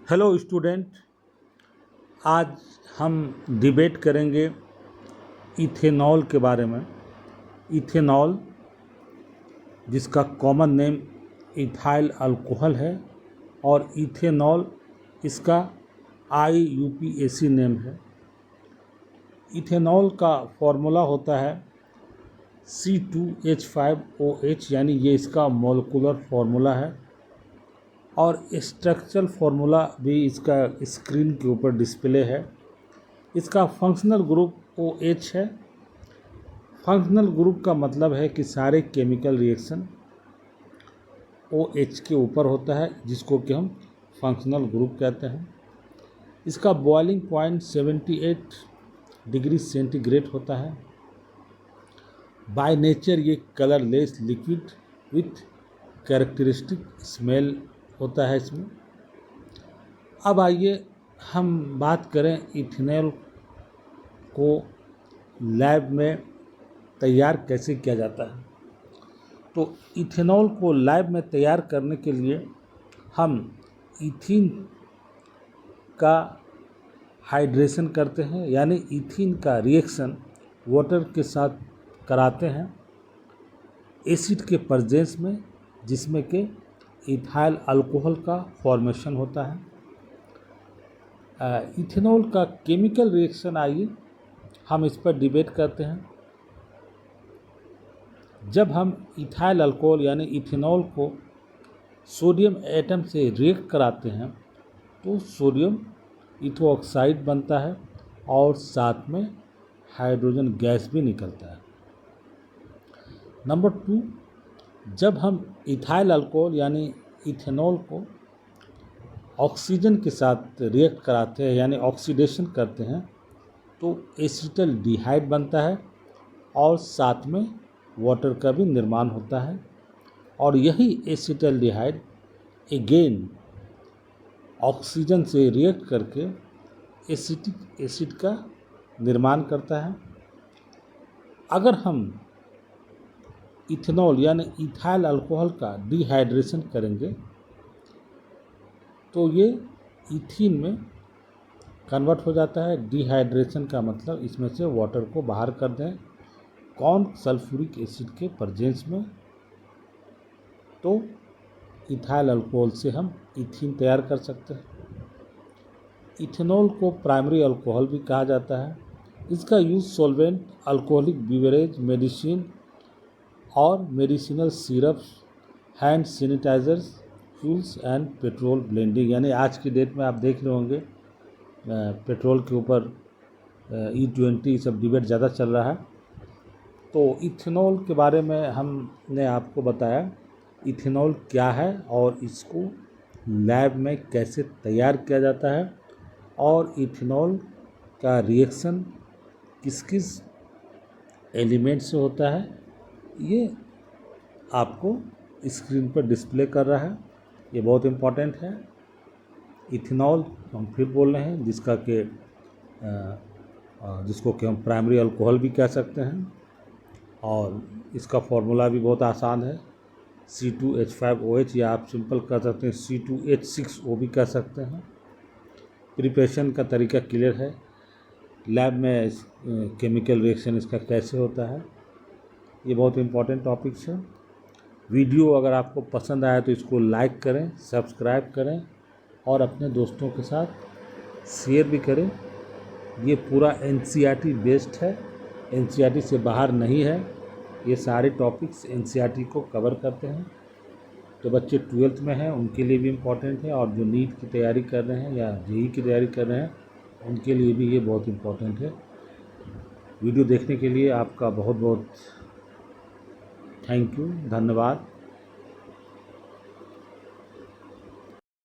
Hello student, आज हम debate करेंगे इथेनॉल के बारे में। इथेनॉल, जिसका कॉमन नेम इथाइल अल्कोहल है, और इथेनॉल इसका IUPAC नेम है। इथेनॉल का फॉर्मूला होता है C2H5OH, यानी ये इसका मॉलिक्यूलर फार्मूला है, और स्ट्रक्चरल फार्मूला भी इसका स्क्रीन के ऊपर डिस्प्ले है। इसका फंक्शनल ग्रुप OH है। फंक्शनल ग्रुप का मतलब है कि सारे केमिकल रिएक्शन OH के ऊपर होता है, जिसको कि हम फंक्शनल ग्रुप कहते हैं। इसका बॉइलिंग पॉइंट 78 डिग्री सेंटीग्रेड होता है। बाय नेचर ये colourless liquid with characteristic smell होता है इसमें। अब आइए हम बात करें इथेनॉल को लैब में तैयार कैसे किया जाता है। तो इथेनॉल को लैब में तैयार करने के लिए हम इथीन का हाइड्रेशन करते हैं, यानी इथीन का रिएक्शन वाटर के साथ कराते हैं एसिड के प्रेजेंस में, जिसमें कि इथाइल अल्कोहल का फॉर्मेशन होता है। इथेनॉल का केमिकल रिएक्शन, आइए हम इस पर डिबेट करते हैं। जब हम इथाइल अल्कोहल यानी इथेनॉल को सोडियम एटम से रिएक्ट कराते हैं तो सोडियम इथोऑक्साइड बनता है और साथ में हाइड्रोजन गैस भी निकलता है। नंबर 2, जब हम इथाइल अल्कोहल यानी इथेनॉल को ऑक्सीजन के साथ रिएक्ट कराते हैं यानी ऑक्सीडेशन करते हैं तो एसिटल्डिहाइड बनता है और साथ में वाटर का भी निर्माण होता है, और यही एसिटल्डिहाइड अगेन ऑक्सीजन से रिएक्ट करके एसिटिक एसिड का निर्माण करता है। अगर हम इथेनॉल यानी इथाइल अल्कोहल का डिहाइड्रेशन करेंगे तो ये इथीन में कन्वर्ट हो जाता है। डिहाइड्रेशन का मतलब इसमें से वाटर को बाहर कर दें कौन सल्फ्यूरिक एसिड के प्रेजेंस में, तो इथाइल अल्कोहल से हम इथीन तैयार कर सकते हैं। इथेनॉल को प्राइमरी अल्कोहल भी कहा जाता है। इसका use solvent, alcoholic beverage, medicine और medicinal syrups, hand sanitizers, fuels and petrol blending, यानी आज की डेट में आप देख रहे होंगे पेट्रोल के ऊपर E20 सब डिबेट ज़्यादा चल रहा है। तो इथेनॉल के बारे में हमने आपको बताया इथेनॉल क्या है और इसको लैब में कैसे तैयार किया जाता है, और इथेनॉल का रिएक्शन किस किस एलिमेंट से होता है, ये आपको स्क्रीन पर डिस्प्ले कर रहा है। ये बहुत इम्पॉर्टेंट है। इथेनॉल हम फिर बोल रहे हैं, जिसको कि हम प्राइमरी अल्कोहल भी कह सकते हैं, और इसका फॉर्मूला भी बहुत आसान है C2H5OH, या आप सिंपल कह सकते हैं C2H6O भी कह सकते हैं। प्रिपरेशन का तरीका क्लियर है। लैब में केमिकल रिएक्शन इसका कैसे होता है, ये बहुत इम्पॉर्टेंट टॉपिक्स है। वीडियो अगर आपको पसंद आया तो इसको लाइक करें, सब्सक्राइब करें और अपने दोस्तों के साथ शेयर भी करें। ये पूरा NCERT बेस्ड है, NCERT से बाहर नहीं है। ये सारे टॉपिक्स NCERT को कवर करते हैं। तो बच्चे 12th में हैं उनके लिए भी इम्पॉर्टेंट है, और जो नीट की तैयारी कर रहे हैं या JEE की तैयारी कर रहे हैं उनके लिए भी ये बहुत इम्पॉर्टेंट है। वीडियो देखने के लिए आपका बहुत बहुत थैंक यू, धन्यवाद।